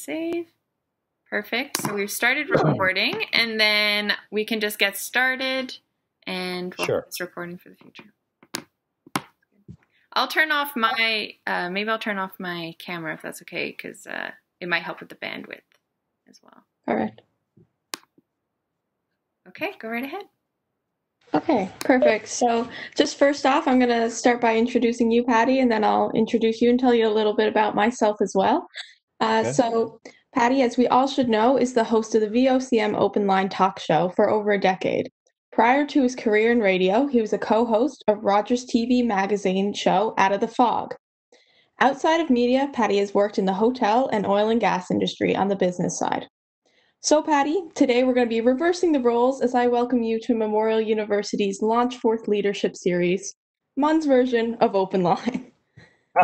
save. Perfect. So we've started recording, and then we can just get started, and we'll have this recording for the future. I'll turn off my, maybe I'll turn off my camera if that's okay, because it might help with the bandwidth as well. All right. Okay, go right ahead. Okay, perfect. So just first off, I'm going to start by introducing you, Paddy, and then I'll introduce you and tell you a little bit about myself as well. So Paddy, as we all should know, is the host of the VOCM Open Line talk show for over a decade. Prior to his career in radio, he was a co-host of Rogers TV magazine show Out of the Fog. Outside of media, Paddy has worked in the hotel and oil and gas industry on the business side. So, Paddy, today we're going to be reversing the roles as I welcome you to Memorial University's LaunchForth Leadership Series, MUN's version of Open Line.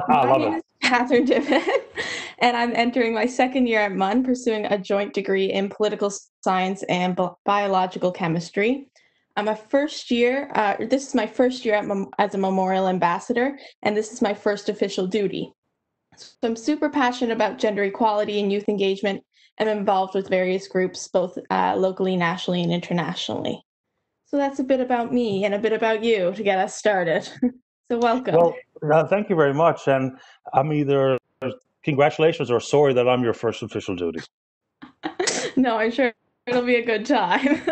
My name is Catherine Divitt, and I'm entering my second year at MUN, pursuing a joint degree in political science and biological chemistry. I'm a first year, this is my first year as a Memorial Ambassador, and this is my first official duty. So I'm super passionate about gender equality and youth engagement. I'm involved with various groups, both locally, nationally, and internationally. So that's a bit about me and a bit about you to get us started. So welcome. Well, thank you very much. And I'm either congratulations or sorry that I'm your first official duty. No, I'm sure it'll be a good time.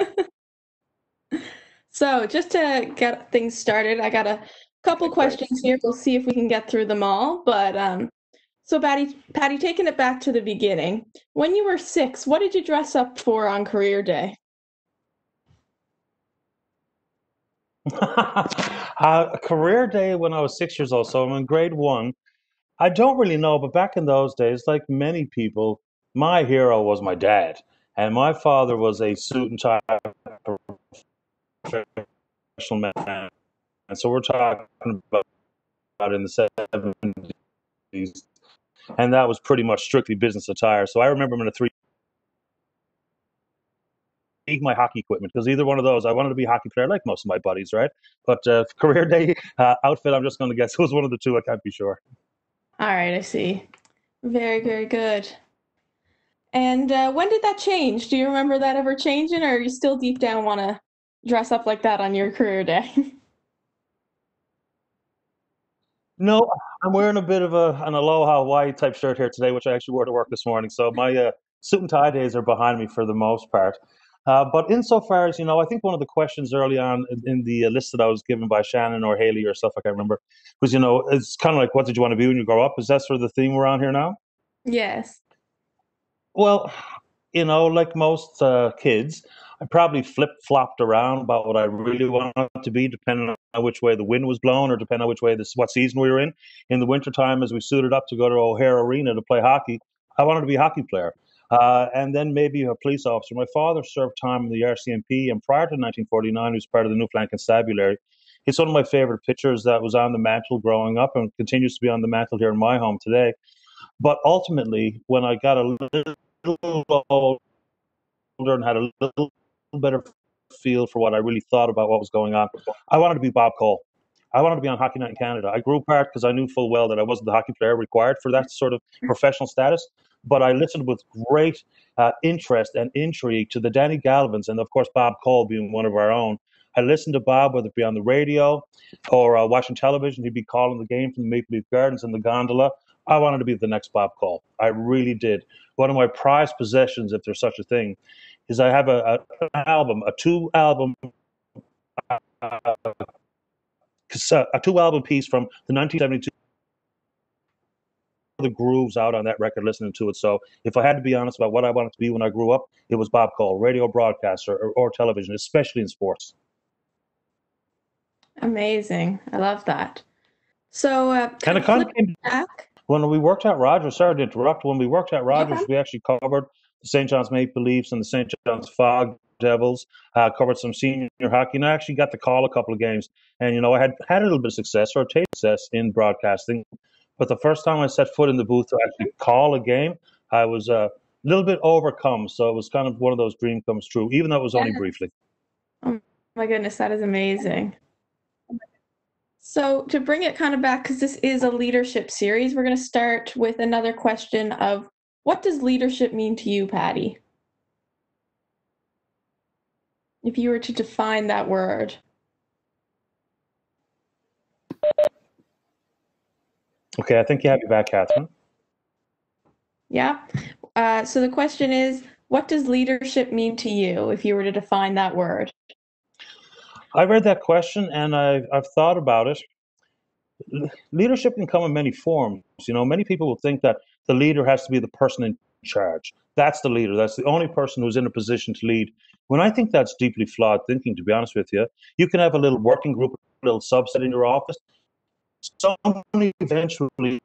So just to get things started, I got a couple questions here. We'll see if we can get through them all. But so Paddy, taking it back to the beginning, when you were 6, what did you dress up for on career day? Career day when I was 6 years old, so I'm in grade 1. I don't really know, but back in those days, like many people, my hero was my dad. And my father was a suit and tie professional man. And so we're talking about in the 70s. And that was pretty much strictly business attire. So I remember him in a 3 my hockey equipment, because either one of those, I wanted to be a hockey player like most of my buddies, right? But career day outfit, I'm just going to guess it was one of the two. I can't be sure. All right, I see. Very, very good. And when did that change? Do you remember that ever changing, or you still deep down want to dress up like that on your career day? No, I'm wearing a bit of an Aloha Hawaii type shirt here today, which I actually wore to work this morning. So my suit and tie days are behind me for the most part. But insofar as, I think one of the questions early on in the list that I was given by Shannon or Haley or stuff, I can't remember, was, it's kind of like, what did you want to be when you grow up? Is that sort of the theme we're on here now? Yes. Well, like most kids, I probably flip-flopped around about what I really wanted to be, depending on which way the wind was blowing or depending on which way what season we were in. In the wintertime, as we suited up to go to O'Hare Arena to play hockey, I wanted to be a hockey player. And then maybe a police officer. My father served time in the RCMP, and prior to 1949, he was part of the Newfoundland Constabulary. It's one of my favorite pictures that was on the mantle growing up and continues to be on the mantle here in my home today. But ultimately, when I got a little older and had a little better feel for what I really thought about what was going on, I wanted to be Bob Cole. I wanted to be on Hockey Night in Canada. I grew apart because I knew full well that I wasn't the hockey player required for that sort of professional status. But I listened with great interest and intrigue to the Danny Galvins and, of course, Bob Cole being one of our own. I listened to Bob, whether it be on the radio or watching television. He'd be calling the game from the Maple Leaf Gardens in the gondola. I wanted to be the next Bob Cole. I really did. One of my prized possessions, if there's such a thing, is I have a 2-album piece from the 1972. The grooves out on that record, listening to it. So if I had to be honest about what I wanted to be when I grew up, it was Bob Cole, radio broadcaster or television, especially in sports. Amazing. I love that. So and it kind of came back when we worked at Rogers. Sorry to interrupt. When we worked at Rogers, we actually covered the St. John's Maple Leafs and the St. John's Fog Devils, covered some senior hockey, and I actually got to call a couple of games. And, I had a little bit of success or taste success in broadcasting. But the first time I set foot in the booth to actually call a game, I was a little bit overcome. So it was kind of one of those dreams comes true, even though it was only briefly. Oh my goodness, that is amazing. So to bring it kind of back, because this is a leadership series, we're going to start with another question of What does leadership mean to you, Paddy? If you were to define that word. Okay, I think you have your back, Catherine. Yeah. So the question is, what does leadership mean to you if you were to define that word? I read that question and I've thought about it. Leadership can come in many forms. You know, many people will think that the leader has to be the person in charge. That's the leader. That's the only person who's in a position to lead. When I think that's deeply flawed thinking, to be honest with you, you can have a little working group, a little subset in your office. Someone eventually,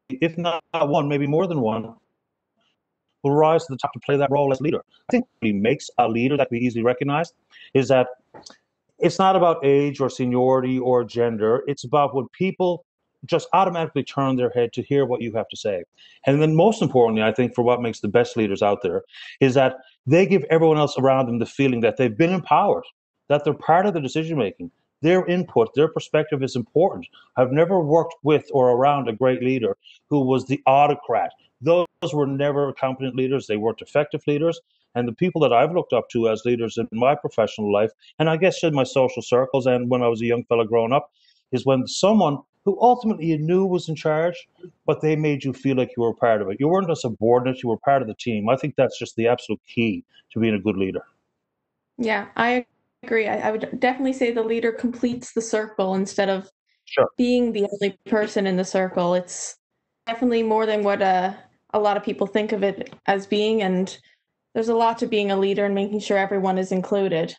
if not one, maybe more than one, will rise to the top to play that role as leader. I think what makes a leader that we easily recognize is that it's not about age or seniority or gender. It's about when people just automatically turn their head to hear what you have to say. And then most importantly, I think for what makes the best leaders out there is that they give everyone else around them the feeling that they've been empowered, that they're part of the decision making. Their input, their perspective is important. I've never worked with or around a great leader who was the autocrat. Those were never competent leaders. They weren't effective leaders. And the people that I've looked up to as leaders in my professional life, and I guess in my social circles and when I was a young fellow growing up, is when someone who ultimately you knew was in charge, but they made you feel like you were part of it. You weren't a subordinate, you were part of the team. I think that's just the absolute key to being a good leader. Yeah, I agree. I would definitely say the leader completes the circle instead of being the only person in the circle. It's definitely more than what a lot of people think of it as being, and there's a lot to being a leader and making sure everyone is included.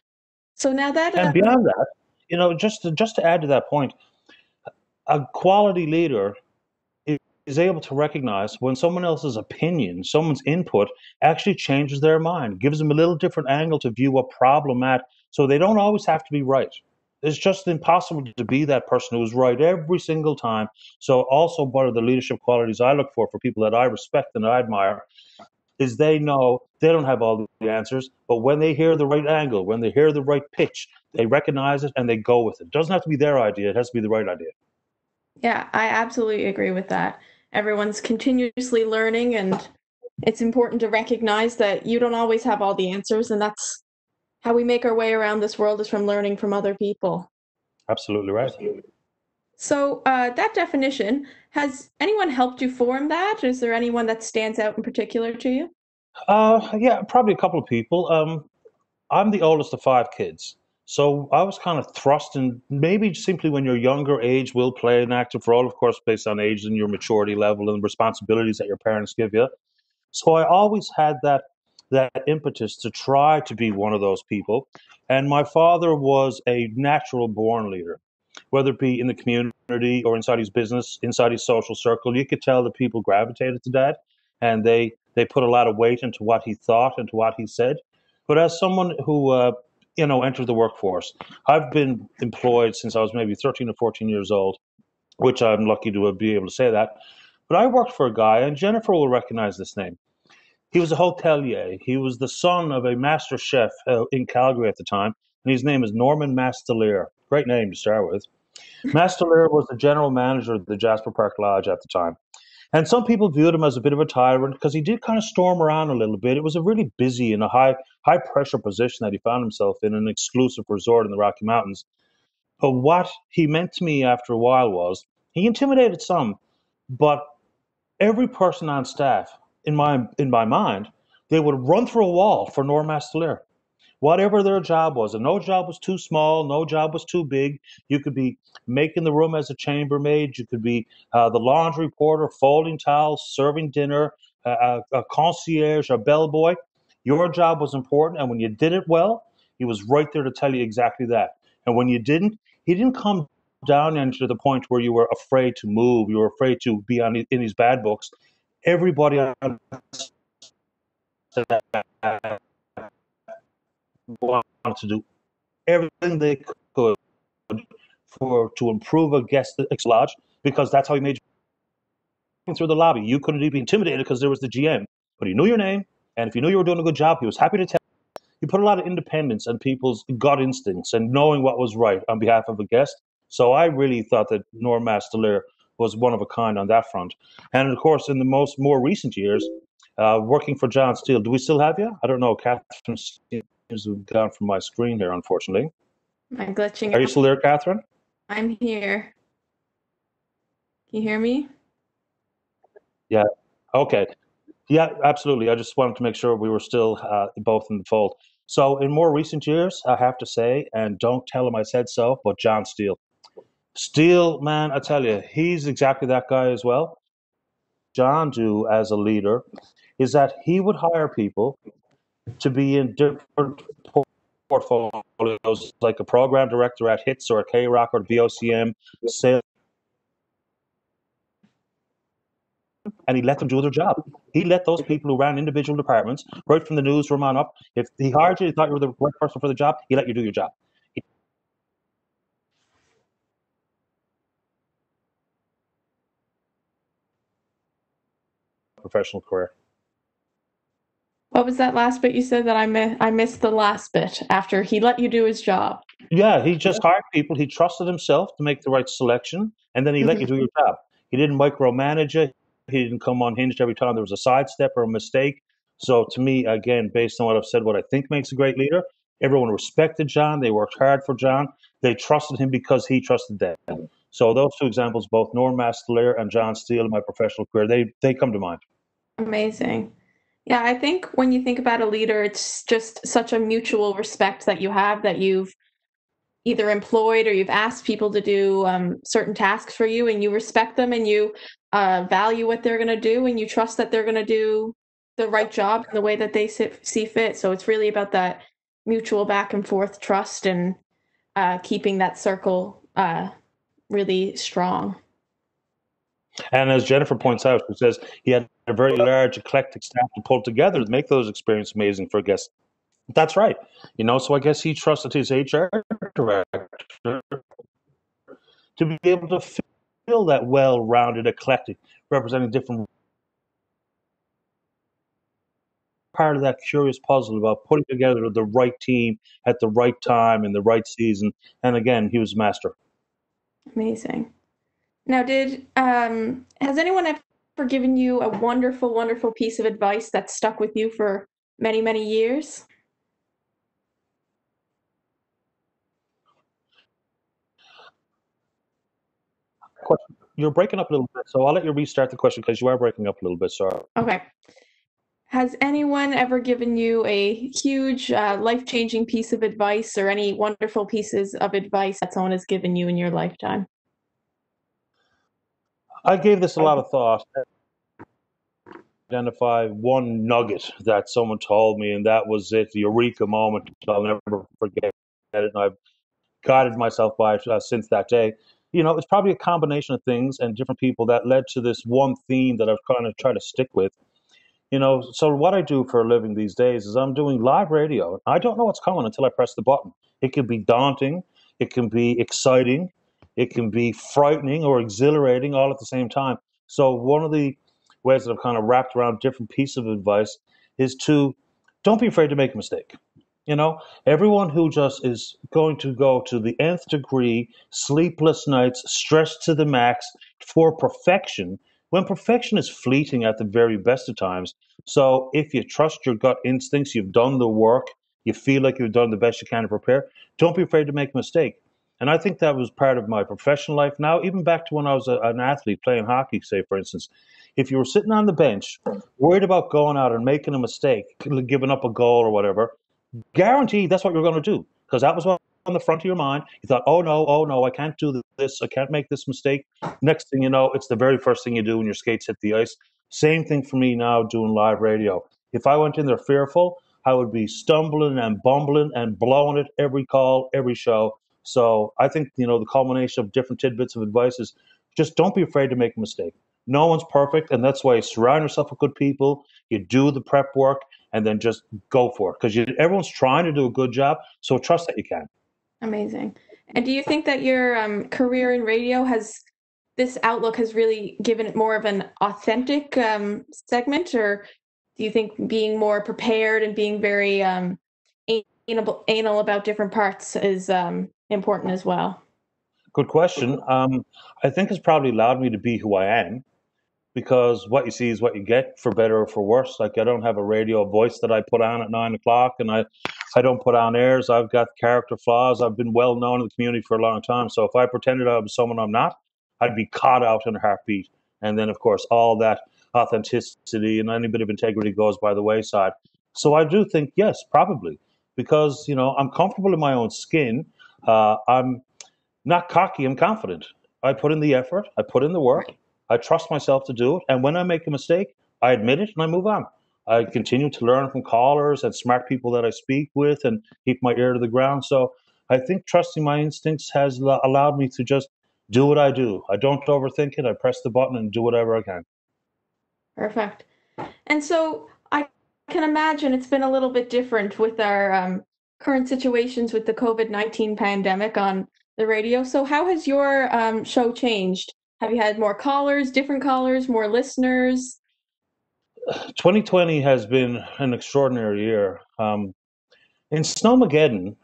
So now that and beyond that, you know, just to add to that point, a quality leader is able to recognize when someone else's opinion, someone's input actually changes their mind, gives them a little different angle to view a problem at, so they don't always have to be right. It's just impossible to be that person who's right every single time. So also one of the leadership qualities I look for people that I respect and I admire is they know they don't have all the answers, but when they hear the right angle, when they hear the right pitch, they recognize it and they go with it. It doesn't have to be their idea, it has to be the right idea. Yeah, I absolutely agree with that. Everyone's continuously learning, and it's important to recognize that you don't always have all the answers, and that's how we make our way around this world, is from learning from other people. Absolutely right. So that definition, has anyone helped you form that? Is there anyone that stands out in particular to you? Yeah, probably a couple of people. I'm the oldest of 5 kids. So I was kind of thrust in, maybe simply when you're younger, age will play an active role, of course, based on age and your maturity level and responsibilities that your parents give you. So I always had that impetus to try to be one of those people. And my father was a natural born leader, whether it be in the community or inside his business, inside his social circle. You could tell that people gravitated to Dad, and they put a lot of weight into what he thought and to what he said. But as someone who entered the workforce, I've been employed since I was maybe 13 or 14 years old, which I'm lucky to be able to say that. But I worked for a guy, and Jennifer will recognize this name. He was a hotelier. He was the son of a master chef in Calgary at the time, and his name is Norman Mastelier. Great name to start with. Mastelier was the general manager of the Jasper Park Lodge at the time. And some people viewed him as a bit of a tyrant because he did kind of storm around a little bit. It was a really busy and a high pressure position that he found himself in, an exclusive resort in the Rocky Mountains. But what he meant to me after a while was he intimidated some, but every person on staff, in my mind, they would run through a wall for Norm Mastelier. Whatever their job was, and no job was too small, no job was too big. You could be making the room as a chambermaid, you could be the laundry porter, folding towels, serving dinner, a concierge, a bellboy. Your job was important, and when you did it well, he was right there to tell you exactly that. And when you didn't, he didn't come down into the point where you were afraid to move, you were afraid to be in his bad books. Everybody wanted to do everything they could to improve a guest lodge, because that's how he made you through the lobby. You couldn't be intimidated because there was the GM, but he knew your name, and if he knew you were doing a good job, he was happy to tell you. He put a lot of independence and people's gut instincts and knowing what was right on behalf of a guest. So I really thought that Norm Mastelier was one of a kind on that front. And of course, in the more recent years, working for John Steele. Do we still have you? I don't know. Catherine seems to have gone from my screen here, unfortunately. I'm glitching Are you out. still there, Catherine? I'm here. Can you hear me? Yeah. Okay. Yeah, absolutely. I just wanted to make sure we were still both in the fold. So in more recent years, I have to say, and don't tell him I said so, but John Steele. Steele, man, I tell you, he's exactly that guy as well. John do as a leader is that he would hire people to be in different portfolios, like a program director at HITS or a K-Rock or VOCM, sales, and he let them do their job. He let those people who ran individual departments, right from the newsroom on up, if he hired you, he thought you were the right person for the job, he let you do your job. Professional career. What was that last bit you said that I missed the last bit after he let you do his job? Yeah, he just hired people. He trusted himself to make the right selection, and then he let you do your job. He didn't micromanage it. He didn't come unhinged every time there was a sidestep or a mistake. So to me, again, based on what I've said, what I think makes a great leader, everyone respected John. They worked hard for John. They trusted him because he trusted them. So those two examples, both Norm Mastelier and John Steele in my professional career, they come to mind. Amazing. Yeah, I think when you think about a leader, it's just such a mutual respect that you have, that you've either employed or you've asked people to do certain tasks for you, and you respect them, and you value what they're going to do, and you trust that they're going to do the right job in the way that they see fit. So it's really about that mutual back and forth trust, and keeping that circle really strong. And as Jennifer points out, she says he had a very large, eclectic staff to pull together to make those experiences amazing for guests. That's right. So I guess he trusted his HR director to be able to fill that well-rounded, eclectic, representing different part of that curious puzzle about putting together the right team at the right time in the right season. And again, he was a master. Amazing. Now, has anyone ever given you a wonderful, wonderful piece of advice that stuck with you for many, many years? You're breaking up a little bit, so I'll let you restart the question because you are breaking up a little bit. Sorry. Okay. Has anyone ever given you a huge, life-changing piece of advice, or any wonderful pieces of advice that someone has given you in your lifetime? I gave this a lot of thought. Identify one nugget that someone told me, and that was it, the eureka moment. I'll never forget it, and I've guided myself by it since that day. It's probably a combination of things and different people that led to this one theme that I've kind of tried to stick with. So what I do for a living these days is I'm doing live radio. I don't know what's coming until I press the button. It can be daunting, it can be exciting, it can be frightening or exhilarating all at the same time. So one of the ways that I've kind of wrapped around different pieces of advice is to don't be afraid to make a mistake. Everyone who just is going to go to the nth degree, sleepless nights, stressed to the max for perfection, when perfection is fleeting at the very best of times. So if you trust your gut instincts, you've done the work, you feel like you've done the best you can to prepare, don't be afraid to make a mistake. And I think that was part of my professional life now, even back to when I was an athlete playing hockey, say, for instance. If you were sitting on the bench, worried about going out and making a mistake, giving up a goal or whatever, guaranteed that's what you're going to do, because that was what on the front of your mind. You thought, oh no, I can't do this, I can't make this mistake. Next thing you know, it's the very first thing you do when your skates hit the ice. Same thing for me now doing live radio. If I went in there fearful, I would be stumbling and bumbling and blowing it every call, every show. So I think, the culmination of different tidbits of advice is just don't be afraid to make a mistake. No one's perfect, and that's why you surround yourself with good people, you do the prep work, and then just go for it, because everyone's trying to do a good job, so trust that you can. Amazing. And do you think that your career in radio this outlook has really given it more of an authentic segment, or do you think being more prepared and being very anal about different parts is important as well? Good question. I think it's probably allowed me to be who I am. because what you see is what you get, for better or for worse. Like, I don't have a radio voice that I put on at 9 o'clock, and I don't put on airs. I've got character flaws. I've been well known in the community for a long time. So if I pretended I was someone I'm not, I'd be caught out in a heartbeat. And then, of course, all that authenticity and any bit of integrity goes by the wayside. So I do think, yes, probably, because, I'm comfortable in my own skin. I'm not cocky, I'm confident. I put in the effort, I put in the work, I trust myself to do it. And when I make a mistake, I admit it and I move on. I continue to learn from callers and smart people that I speak with and keep my ear to the ground. So I think trusting my instincts has allowed me to just do what I do. I don't overthink it. I press the button and do whatever I can. Perfect. And so I can imagine it's been a little bit different with our current situations with the COVID-19 pandemic on the radio. So how has your show changed? Have you had more callers, different callers, more listeners? 2020 has been an extraordinary year. In Snowmageddon,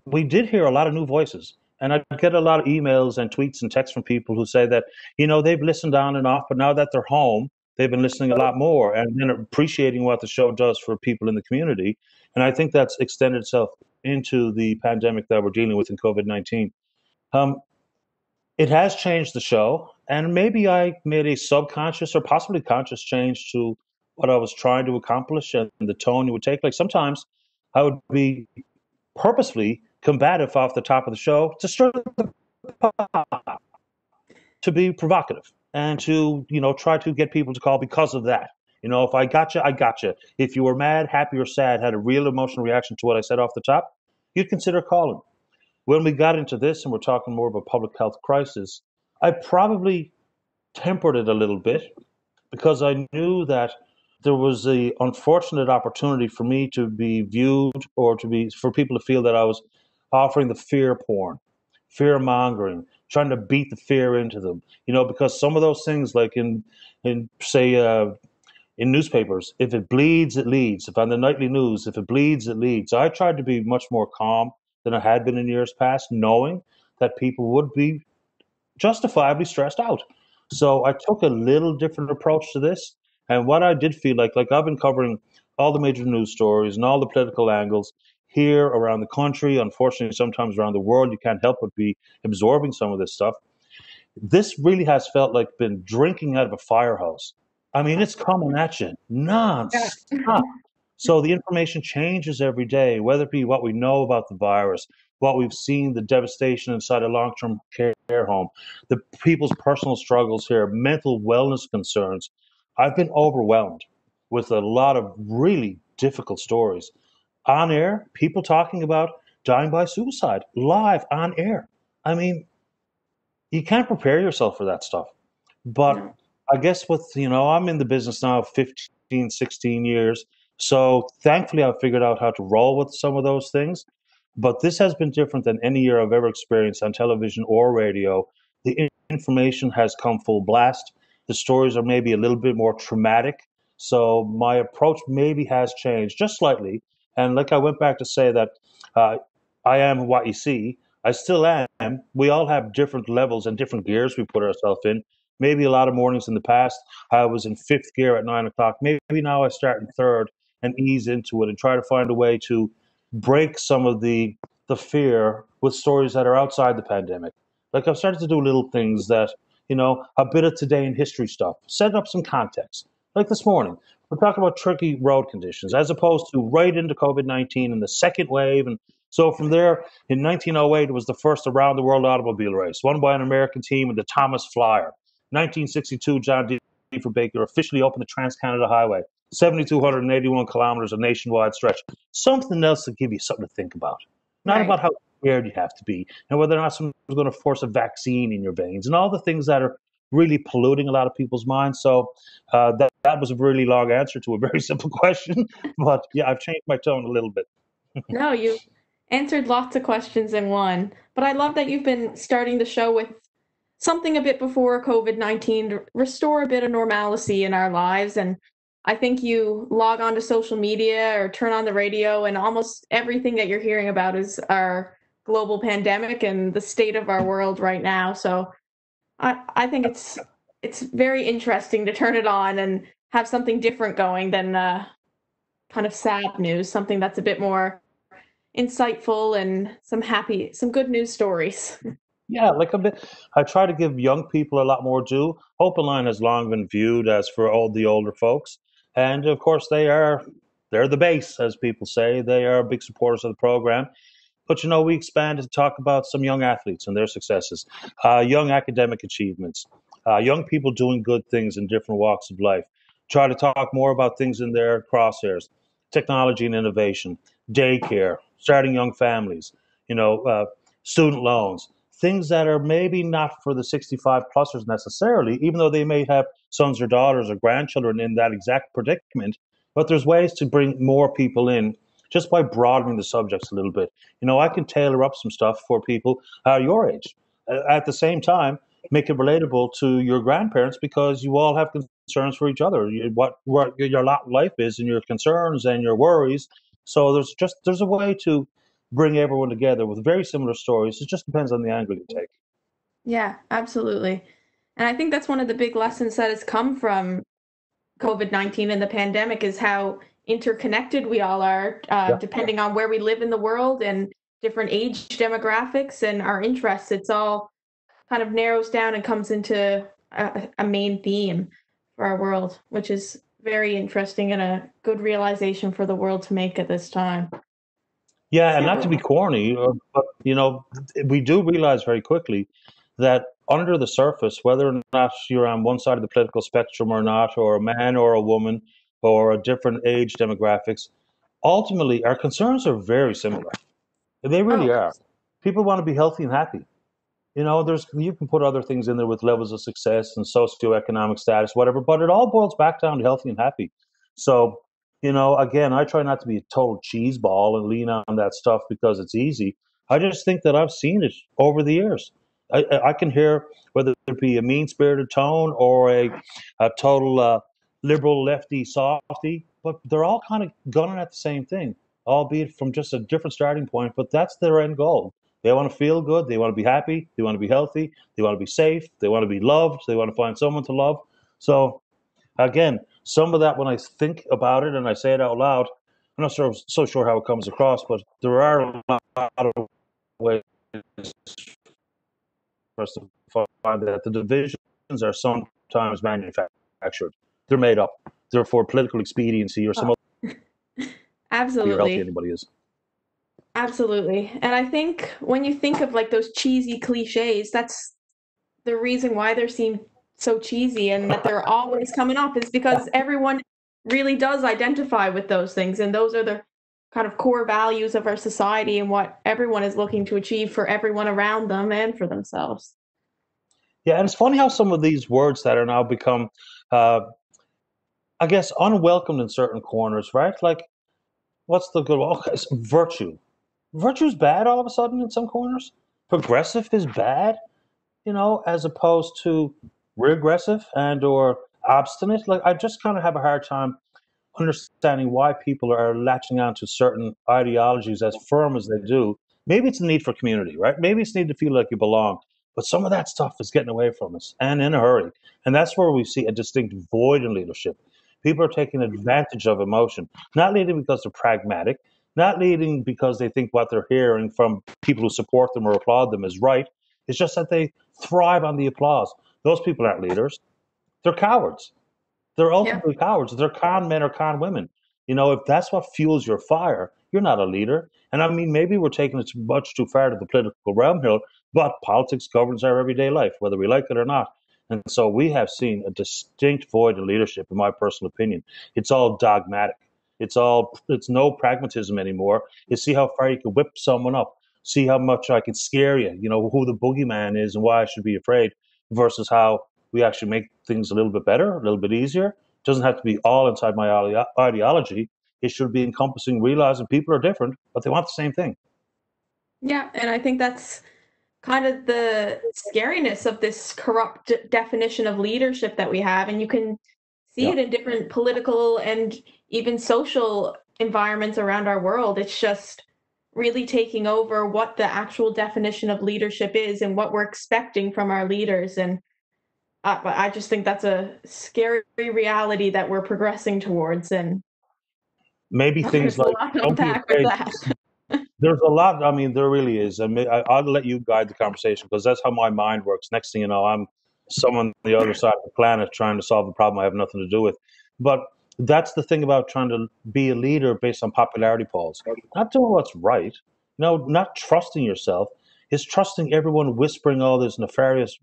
we did hear a lot of new voices. And I get a lot of emails and tweets and texts from people who say that, they've listened on and off, but now that they're home, they've been listening a lot more and then appreciating what the show does for people in the community. And I think that's extended itself into the pandemic that we're dealing with in COVID-19. It has changed the show, and maybe I made a subconscious or possibly conscious change to what I was trying to accomplish and the tone you would take. Like, sometimes I would be purposefully combative off the top of the show to stir the pot, to be provocative, and to try to get people to call because of that. If I got you, I got you. If you were mad, happy, or sad, had a real emotional reaction to what I said off the top, you'd consider calling. When we got into this and we're talking more of a public health crisis, I probably tempered it a little bit because I knew that there was the unfortunate opportunity for me to be viewed, or for people to feel that I was offering the fear porn, fear mongering, trying to beat the fear into them. Because some of those things, like in say in newspapers, if it bleeds, it leads. If on the nightly news, if it bleeds, it leads. I tried to be much more calm than I had been in years past, knowing that people would be justifiably stressed out. So I took a little different approach to this. And what I did feel like I've been covering all the major news stories and all the political angles here around the country. Unfortunately, sometimes around the world, you can't help but be absorbing some of this stuff. This really has felt like been drinking out of a fire hose. I mean, it's coming at you nonstop. So the information changes every day, whether it be what we know about the virus, what we've seen, the devastation inside a long-term care home, the people's personal struggles here, mental wellness concerns. I've been overwhelmed with a lot of really difficult stories. On air, people talking about dying by suicide, live on air. I mean, you can't prepare yourself for that stuff. But I guess I'm in the business now 15, 16 years. So thankfully, I've figured out how to roll with some of those things. But this has been different than any year I've ever experienced on television or radio. The information has come full blast. The stories are maybe a little bit more traumatic. So my approach maybe has changed just slightly. And like I went back to say that I am what you see. I still am. We all have different levels and different gears we put ourselves in. Maybe a lot of mornings in the past, I was in fifth gear at 9 o'clock. Maybe now I start in third and ease into it and try to find a way to break some of the fear with stories that are outside the pandemic. Like, I've started to do little things that, a bit of today in history stuff, set up some context. Like this morning, we're talking about tricky road conditions as opposed to right into COVID-19 and the second wave. And so from there, in 1908, it was the first around the world automobile race, won by an American team with the Thomas Flyer. 1962, John D. Baker officially opened the Trans-Canada Highway, 7,281 kilometers, a nationwide stretch. Something else to give you something to think about. Not about how scared you have to be and whether or not someone's going to force a vaccine in your veins and all the things that are really polluting a lot of people's minds. So that was a really long answer to a very simple question. But yeah, I've changed my tone a little bit. No, you answered lots of questions in one. But I love that you've been starting the show with something a bit before COVID-19 to restore a bit of normalcy in our lives. And I think you log on to social media or turn on the radio, and almost everything that you're hearing about is our global pandemic and the state of our world right now. So I think it's it's very interesting to turn it on and have something different going than kind of sad news, something that's a bit more insightful and some good news stories. Yeah, like a bit. I try to give young people a lot more due. Hope Line has long been viewed as for all the older folks, and of course they're the base, as people say. They are big supporters of the program. But we expanded to talk about some young athletes and their successes, young academic achievements, young people doing good things in different walks of life. Try to talk more about things in their crosshairs, technology and innovation, daycare, starting young families, student loans, things that are maybe not for the 65 plusers necessarily, even though they may have sons or daughters or grandchildren in that exact predicament. But there's ways to bring more people in just by broadening the subjects a little bit. I can tailor up some stuff for people your age. At the same time, make it relatable to your grandparents because you all have concerns for each other. What your lot in life is, and your concerns and your worries. So there's a way to bring everyone together with very similar stories. It just depends on the angle you take. Yeah, absolutely. And I think that's one of the big lessons that has come from COVID-19 and the pandemic is how interconnected we all are, depending on where we live in the world and different age demographics and our interests. It's all kind of narrows down and comes into a main theme for our world, which is very interesting and a good realization for the world to make at this time. Yeah, and not to be corny, but we do realize very quickly that under the surface, whether or not you're on one side of the political spectrum or not, or a man or a woman, or a different age demographics, ultimately our concerns are very similar. They really Oh, are. People want to be healthy and happy. You can put other things in there with levels of success and socioeconomic status, whatever, but it all boils back down to healthy and happy. So, again, I try not to be a total cheese ball and lean on that stuff because it's easy. I just think that I've seen it over the years. I can hear whether it be a mean spirited tone or a total liberal lefty softy, but they're all kind of gunning at the same thing, albeit from just a different starting point. But that's their end goal. They want to feel good. They want to be happy. They want to be healthy. They want to be safe. They want to be loved. They want to find someone to love. So, again, some of that when I think about it and I say it out loud, I'm not so sure how it comes across, but there are a lot of ways for us to find that the divisions are sometimes manufactured. They're made up. They're for political expediency or some other absolutely. Anybody is. Absolutely. And I think when you think of like those cheesy cliches, that's the reason why they seem so cheesy and that they're always coming up is because everyone really does identify with those things. And those are the kind of core values of our society and what everyone is looking to achieve for everyone around them and for themselves. Yeah, and it's funny how some of these words that are now become, I guess, unwelcomed in certain corners, right? Like, what's the good one? Okay, virtue. Virtue's bad all of a sudden in some corners. Progressive is bad, as opposed to regressive and or obstinate. Like, I just kind of have a hard time understanding why people are latching on to certain ideologies as firm as they do. Maybe it's the need for community, right? Maybe it's the need to feel like you belong. But some of that stuff is getting away from us and in a hurry. And that's where we see a distinct void in leadership. People are taking advantage of emotion, not leading because they're pragmatic, not leading because they think what they're hearing from people who support them or applaud them is right. It's just that they thrive on the applause. Those people aren't leaders. They're cowards. They're ultimately cowards. They're con men or con women. If that's what fuels your fire, you're not a leader. And I mean, maybe we're taking it much too far to the political realm here, but politics governs our everyday life, whether we like it or not. And so we have seen a distinct void in leadership, in my personal opinion. It's all dogmatic. It's no pragmatism anymore. You see how far you can whip someone up, see how much I can scare you, who the boogeyman is and why I should be afraid, versus how we actually make things a little bit better, a little bit easier. It doesn't have to be all inside my ideology. It should be encompassing realizing people are different, but they want the same thing. Yeah, and I think that's kind of the scariness of this corrupt definition of leadership that we have. And you can see it in different political and even social environments around our world. It's just really taking over what the actual definition of leadership is and what we're expecting from our leaders. And I just think that's a scary reality that we're progressing towards, and maybe things like, don't be afraid. There's a lot. I mean, there really is. I mean, I'll let you guide the conversation because that's how my mind works. Next thing you know, I'm someone on the other side of the planet trying to solve a problem I have nothing to do with. But that's the thing about trying to be a leader based on popularity polls. Not doing what's right. No, not trusting yourself. Is trusting everyone whispering all this nefarious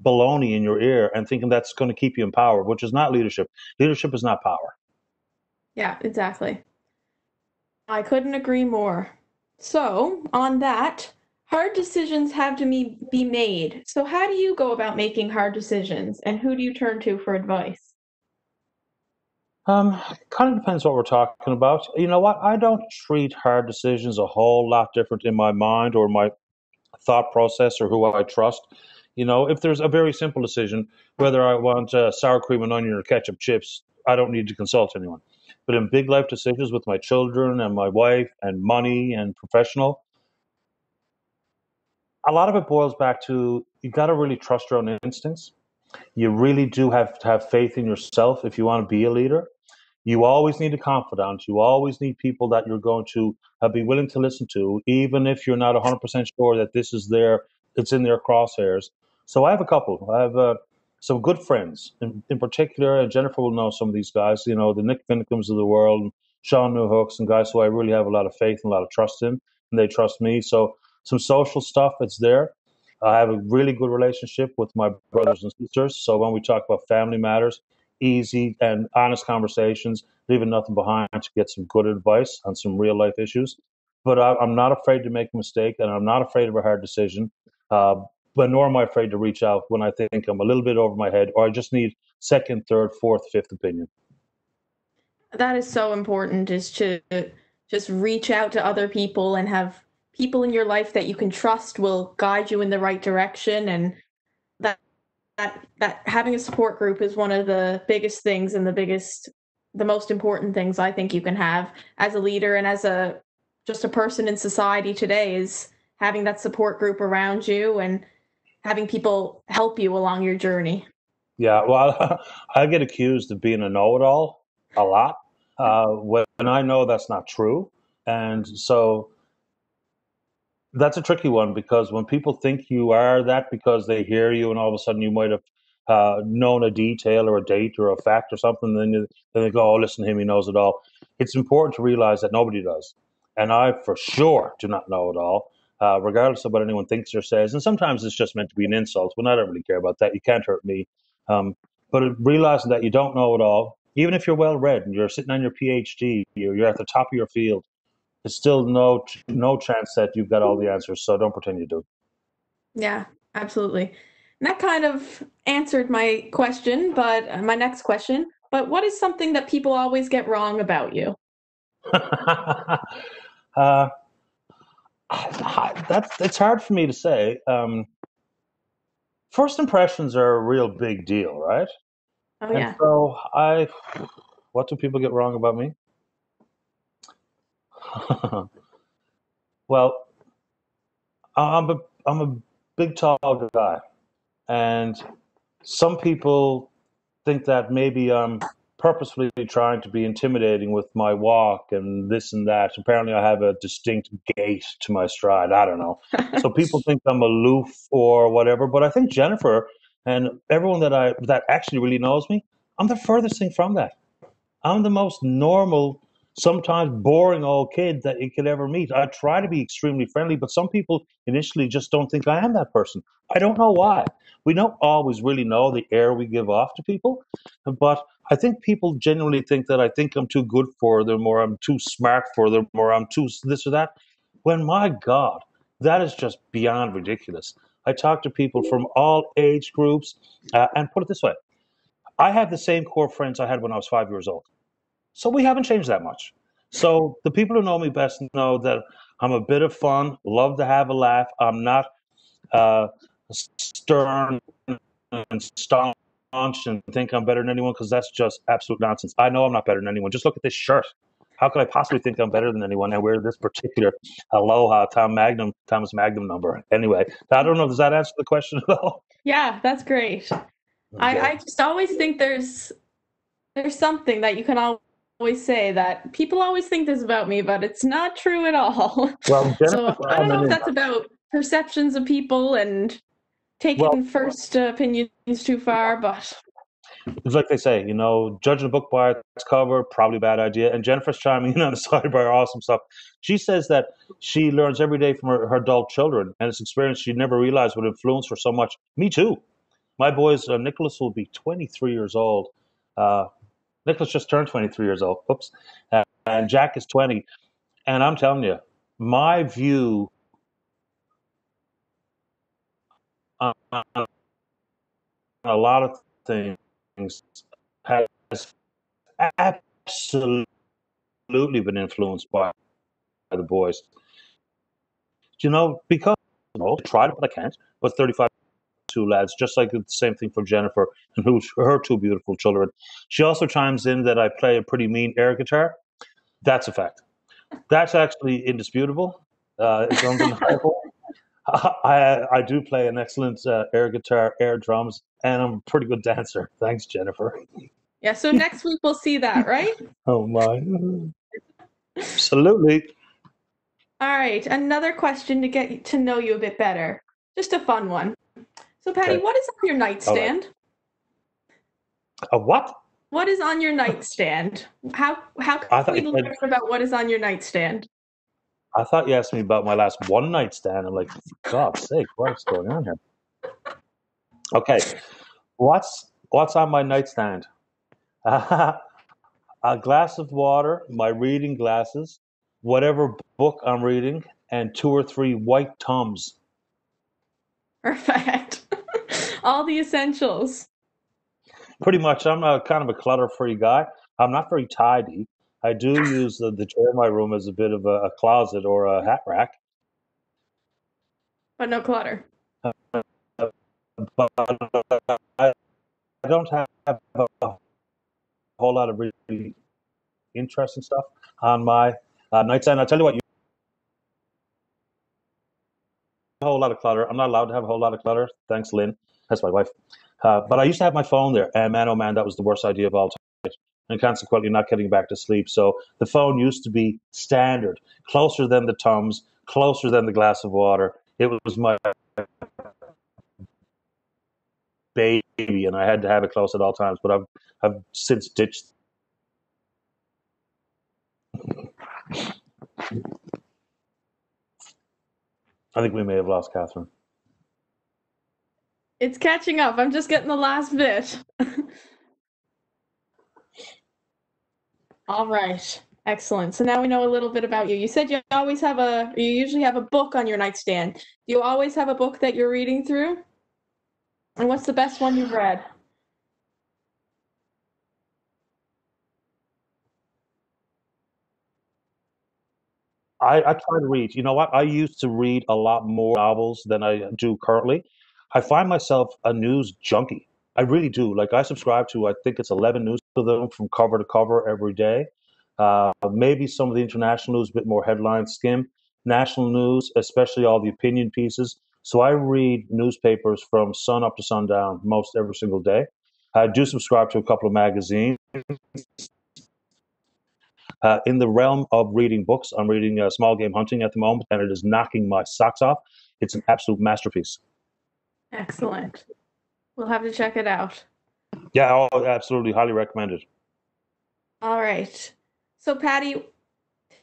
baloney in your ear and thinking that's going to keep you in power, which is not leadership. Leadership is not power. Yeah, exactly. I couldn't agree more. So, on that, hard decisions have to be made. So, how do you go about making hard decisions, and who do you turn to for advice? Kind of depends what we're talking about. You know what? I don't treat hard decisions a whole lot different in my mind or my thought process or who I trust. You know, if there's a very simple decision, whether I want sour cream and onion or ketchup chips, I don't need to consult anyone. But in big life decisions with my children and my wife and money and professional, a lot of it boils back to you got to really trust your own instincts. You really do have to have faith in yourself if you want to be a leader. You always need a confidant. You always need people that you're going to be willing to listen to, even if you're not 100% sure that it's in their crosshairs. So I have a couple. I have some good friends. In particular, Jennifer will know some of these guys, you know, the Nick Vinicums of the world, Sean Newhooks, and guys who I really have a lot of faith and a lot of trust in, and they trust me. So some social stuff, it's there. I have a really good relationship with my brothers and sisters. So when we talk about family matters, easy and honest conversations, leaving nothing behind to get some good advice on some real life issues. But I'm not afraid to make a mistake, and I'm not afraid of a hard decision. Uh, but nor am I afraid to reach out when I think I'm a little bit over my head, or I just need second, third, fourth, fifth opinion. That is so important, is to just reach out to other people and have people in your life that you can trust will guide you in the right direction. And that having a support group is one of the biggest things and the most important things I think you can have as a leader and as just a person in society today, is having that support group around you and having people help you along your journey. Yeah, well, I get accused of being a know-it-all a lot when I know that's not true. And so that's a tricky one because when people think you are that because they hear you and all of a sudden you might have known a detail or a date or a fact or something, then they go, oh, listen to him, he knows it all. It's important to realize that nobody does. And I for sure do not know it all, regardless of what anyone thinks or says. And sometimes it's just meant to be an insult, but I don't really care about that. You can't hurt me. But realizing that you don't know it all, even if you're well read and you're sitting on your PhD, you're at the top of your field, there's still no chance that you've got all the answers. So don't pretend you do. Yeah, absolutely. And that kind of answered my question, but my next question. But what is something that people always get wrong about you? It's hard for me to say. First impressions are a real big deal, right? Oh, And yeah. so what do people get wrong about me? Well, I'm a big tall guy, and some people think that maybe I'm purposefully trying to be intimidating with my walk and this and that. Apparently, I have a distinct gait to my stride. I don't know. So people think I'm aloof or whatever. But I think Jennifer and everyone that actually really knows me, I'm the furthest thing from that. I'm the most normal, sometimes boring old kid that you could ever meet. I try to be extremely friendly, but some people initially just don't think I am that person. I don't know why. We don't always really know the air we give off to people, but I think people genuinely think that I think I'm too good for them, or I'm too smart for them, or I'm too this or that. When my God, that is just beyond ridiculous. I talk to people from all age groups, and put it this way. I have the same core friends I had when I was 5 years old. So we haven't changed that much. So the people who know me best know that I'm a bit of fun, love to have a laugh. I'm not uh, stern and staunch and think I'm better than anyone, because that's just absolute nonsense. I know I'm not better than anyone. Just look at this shirt. How could I possibly think I'm better than anyone and wear this particular Aloha Thomas Magnum number? Anyway, I don't know. Does that answer the question at all? Yeah, that's great. I just always think there's something that you can always say that people always think this about me, but it's not true at all. Well, So Jennifer, I don't know if that's about perceptions of people and taking first opinions too far, but it's like they say, judging a book by its cover, probably a bad idea. And Jennifer's chiming in on the side by her awesome stuff. She says that she learns every day from her adult children, and it's experience she never realized would influence her so much. Me too. My boys, Nicholas will be 23 years old. Nicholas just turned 23 years old. Oops. And Jack is 20. And I'm telling you, my view on a lot of things has absolutely been influenced by the boys. Because I tried it, but I can't. But 35 two lads, just like the same thing for Jennifer and her two beautiful children. She also chimes in that I play a pretty mean air guitar. That's a fact. That's actually indisputable. It's undeniable. I do play an excellent air guitar, air drums, and I'm a pretty good dancer. Thanks, Jennifer. Yeah, so next week we'll see that, right? Oh, my. Absolutely. All right, another question to get to know you a bit better. Just a fun one. So, Paddy, what is on your nightstand? Right. A what? What is on your nightstand? How can we learn about what is on your nightstand? I thought you asked me about my last one night stand. I'm like, for God's sake, what's going on here? Okay, what's on my nightstand? A glass of water, my reading glasses, whatever book I'm reading, and 2 or 3 white Tums. Perfect. All the essentials. Pretty much. I'm kind of a clutter-free guy. I'm not very tidy. I do use the chair in my room as a bit of a closet or a hat rack. But no clutter. But I don't have a whole lot of really interesting stuff on my nightstand. I'll tell you what, a whole lot of clutter. I'm not allowed to have a whole lot of clutter. Thanks, Lynn. That's my wife. But I used to have my phone there, and man, oh man, that was the worst idea of all time. And consequently, not getting back to sleep. So the phone used to be standard, closer than the Tums, closer than the glass of water. It was my baby, and I had to have it close at all times. But I've since ditched. I think we may have lost Catherine. It's catching up. I'm just getting the last bit. All right. Excellent. So now we know a little bit about you. You said you usually have a book on your nightstand. Do you always have a book that you're reading through? And what's the best one you've read? I try to read. You know what? I used to read a lot more novels than I do currently. I find myself a news junkie. I really do. Like I subscribe to, I think it's 11 news of them from cover to cover every day. Maybe some of the international news, a bit more headline skim. National news, especially all the opinion pieces. So I read newspapers from sun up to sundown most every single day. I do subscribe to a couple of magazines. In the realm of reading books, I'm reading Small Game Hunting at the moment, and it is knocking my socks off. It's an absolute masterpiece. Excellent. We'll have to check it out. Yeah, absolutely. Highly recommended. All right. So, Paddy,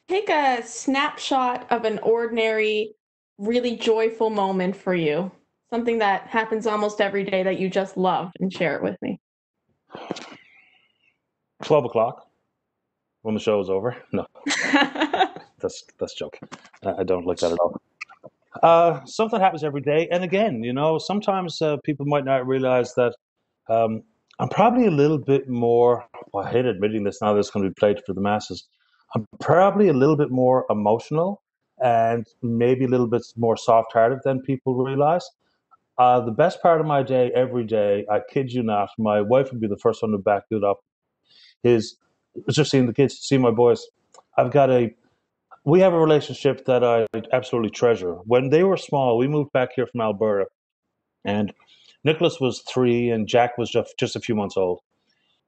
take a snapshot of an ordinary, really joyful moment for you. Something that happens almost every day that you just love, and share it with me. 12 o'clock. When the show is over? No, that's a joke. I don't like that at all. Something happens every day, and again, sometimes people might not realize that I'm probably a little bit more. Well, I hate admitting this now. This is going to be played for the masses. I'm probably a little bit more emotional and maybe a little bit more soft-hearted than people realize. The best part of my day, every day, I kid you not, my wife would be the first one to back it up, is just seeing the kids, seeing my boys. We have a relationship that I absolutely treasure. When they were small, we moved back here from Alberta, and Nicholas was 3 and Jack was just a few months old.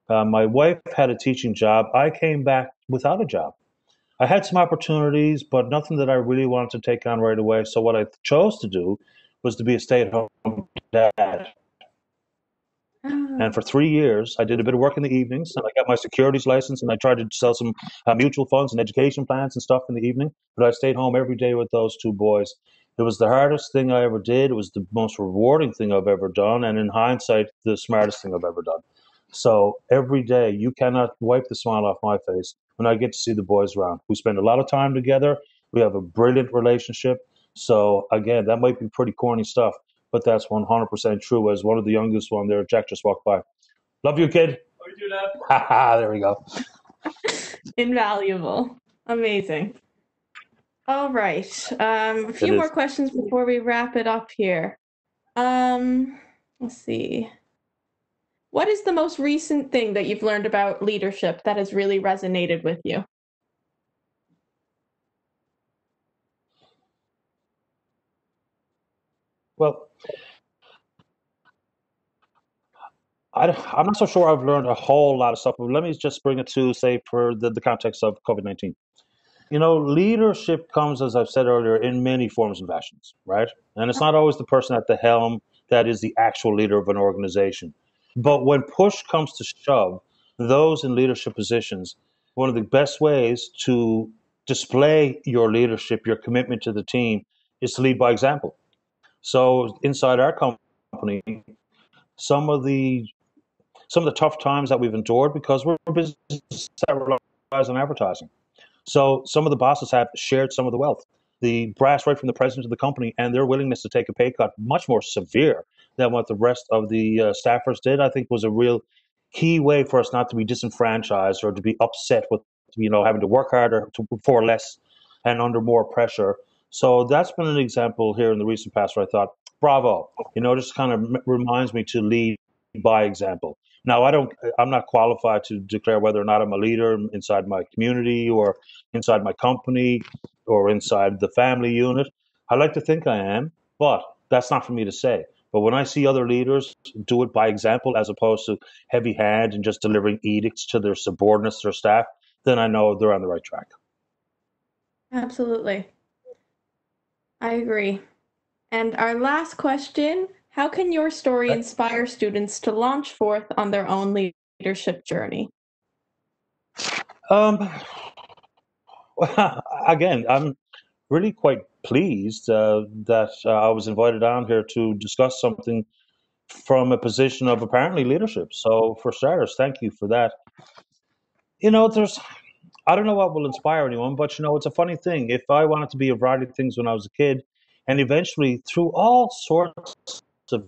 My wife had a teaching job. I came back without a job. I had some opportunities, but nothing that I really wanted to take on right away. So what I chose to do was to be a stay-at-home dad. And for 3 years, I did a bit of work in the evenings, and I got my securities license, and I tried to sell some mutual funds and education plans and stuff in the evening. But I stayed home every day with those 2 boys. It was the hardest thing I ever did. It was the most rewarding thing I've ever done, and in hindsight, the smartest thing I've ever done. So every day, you cannot wipe the smile off my face when I get to see the boys around. We spend a lot of time together. We have a brilliant relationship. So again, that might be pretty corny stuff, but that's 100% true. As one of the youngest one there, Jack just walked by. Love you, kid. How you do that? Haha, there we go. Invaluable. Amazing. All right. A few more questions before we wrap it up here. Let's see. What is the most recent thing that you've learned about leadership that has really resonated with you? Well, I'm not so sure I've learned a whole lot of stuff, but let me just bring it to, say, for the context of COVID-19. Leadership comes, as I've said earlier, in many forms and fashions, right? And it's not always the person at the helm that is the actual leader of an organization. But when push comes to shove, those in leadership positions, one of the best ways to display your leadership, your commitment to the team, is to lead by example. So inside our company, some of the tough times that we've endured, because we're a business that relies on advertising. So some of the bosses have shared some of the wealth. The brass right from the president of the company, and their willingness to take a pay cut much more severe than what the rest of the staffers did, I think was a real key way for us not to be disenfranchised or to be upset with, having to work harder for less and under more pressure. So that's been an example here in the recent past where I thought, bravo, just kind of reminds me to lead by example. Now, I'm not qualified to declare whether or not I'm a leader inside my community or inside my company or inside the family unit. I like to think I am, but that's not for me to say. But when I see other leaders do it by example, as opposed to heavy hand and just delivering edicts to their subordinates, their staff, then I know they're on the right track. Absolutely. I agree. And our last question, how can your story inspire students to launch forth on their own leadership journey? Again, I'm really quite pleased that I was invited on here to discuss something from a position of apparently leadership. So for starters, thank you for that. I don't know what will inspire anyone, but it's a funny thing. If I wanted to be a variety of things when I was a kid, and eventually through all sorts of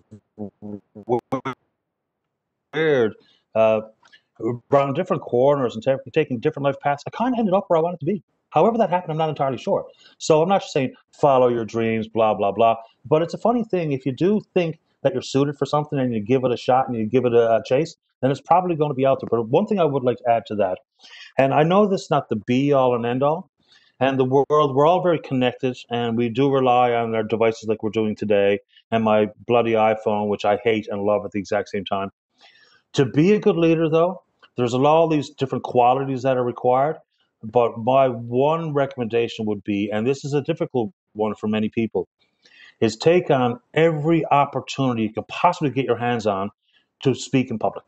weird, around different corners and taking different life paths, I kind of ended up where I wanted to be. However that happened, I'm not entirely sure. So I'm not just saying follow your dreams, blah, blah, blah. But it's a funny thing. If you do think that you're suited for something and you give it a shot and you give it a chase, then it's probably going to be out there. But one thing I would like to add to that, and I know this is not the be-all and end-all, and the world, we're all very connected, and we do rely on our devices like we're doing today, and my bloody iPhone, which I hate and love at the exact same time. To be a good leader, though, there's all these different qualities that are required. But my one recommendation would be, and this is a difficult one for many people, is take on every opportunity you can possibly get your hands on to speak in public.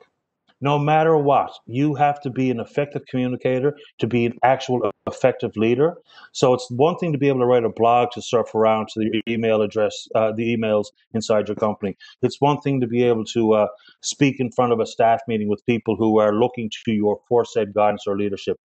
No matter what, you have to be an effective communicator to be an actual effective leader. So it's one thing to be able to write a blog to surf around to the email address, the emails inside your company. It's one thing to be able to speak in front of a staff meeting with people who are looking to your foresaid guidance or leadership.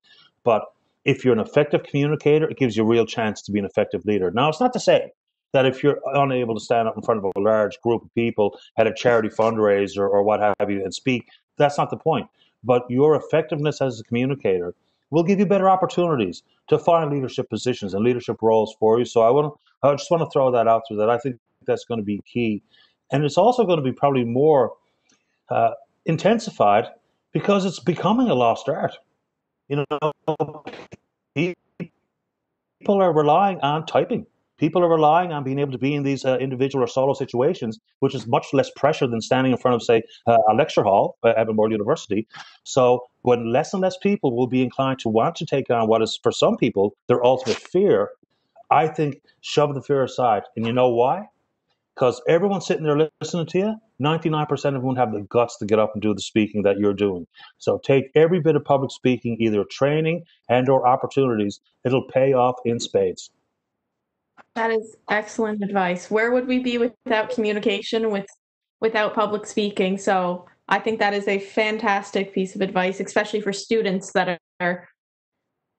But if you're an effective communicator, it gives you a real chance to be an effective leader. Now, it's not to say that if you're unable to stand up in front of a large group of people at a charity fundraiser or what have you and speak, that's not the point. But your effectiveness as a communicator will give you better opportunities to find leadership positions and leadership roles for you. So I just want to throw that out there, that I think that's going to be key. And it's also going to be probably more intensified because it's becoming a lost art. People are relying on typing. people are relying on being able to be in these individual or solo situations, which is much less pressure than standing in front of, say, a lecture hall at Memorial University. So when less and less people will be inclined to want to take on what is, for some people, their ultimate fear, I think shove the fear aside. And you know why? Because everyone sitting there listening to you, 99% of them won't have the guts to get up and do the speaking that you're doing. So take every bit of public speaking, either training and or opportunities. It'll pay off in spades. That is excellent advice. Where would we be without communication, without public speaking? So I think that is a fantastic piece of advice, especially for students that are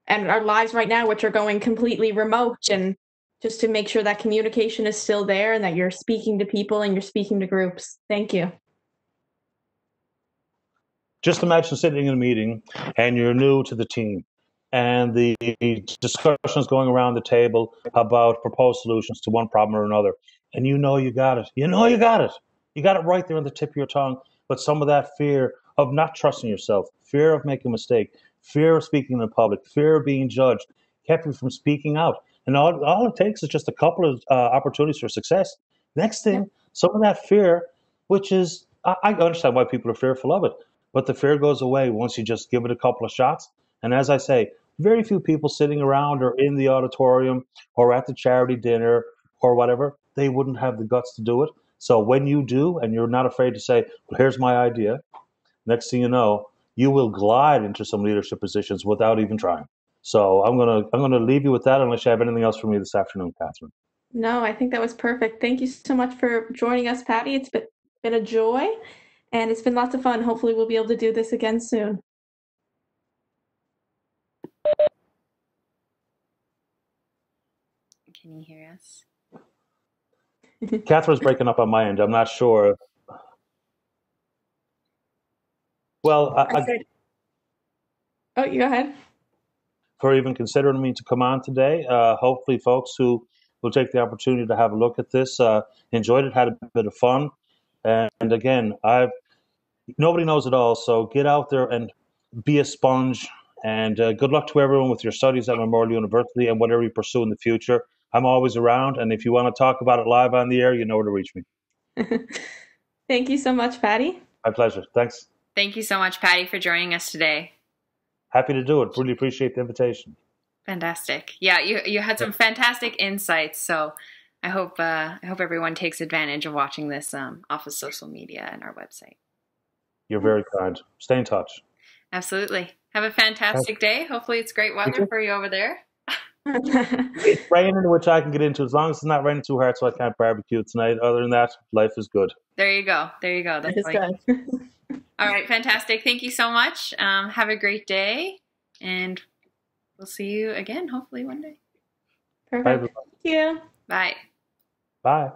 and our lives right now, which are going completely remote, and just to make sure that communication is still there and that you're speaking to people and you're speaking to groups. Thank you. Just imagine sitting in a meeting and you're new to the team, and the discussions going around the table about proposed solutions to one problem or another. And you know you got it. You know you got it. You got it right there on the tip of your tongue. But some of that fear of not trusting yourself, fear of making a mistake, fear of speaking in public, fear of being judged, kept you from speaking out. And all it takes is just a couple of opportunities for success. Next thing, some of that fear, which is, I understand why people are fearful of it, but the fear goes away once you just give it a couple of shots. And as I say, very few people sitting around or in the auditorium or at the charity dinner or whatever, they wouldn't have the guts to do it. So when you do, and you're not afraid to say, well, here's my idea, next thing you know, you will glide into some leadership positions without even trying. So I'm gonna leave you with that, unless you have anything else for me this afternoon, Catherine. No, I think that was perfect. Thank you so much for joining us, Patty. It's been a joy, and it's been lots of fun. Hopefully we'll be able to do this again soon. Can you hear us? Catherine's breaking up on my end. I'm not sure. Well, oh, you go ahead. For even considering me to come on today. Hopefully folks who will take the opportunity to have a look at this enjoyed it, had a bit of fun. And again, nobody knows it all, so get out there and be a sponge. And good luck to everyone with your studies at Memorial University and whatever you pursue in the future. I'm always around, and if you want to talk about it live on the air, you know where to reach me. Thank you so much, Patty. My pleasure. Thanks. Thank you so much, Patty, for joining us today. Happy to do it. Really appreciate the invitation. Fantastic. Yeah, you had some fantastic insights. So I hope everyone takes advantage of watching this off of social media and our website. You're very kind. Stay in touch. Absolutely. Have a fantastic day. Hopefully it's great weather for you over there. It's raining, which I can get into, as long as it's not raining too hard so I can't barbecue tonight. Other than that, life is good. There you go. There you go. That's good. All right. Fantastic. Thank you so much. Have a great day, and we'll see you again, hopefully one day. Perfect. Thank you. Bye. Bye.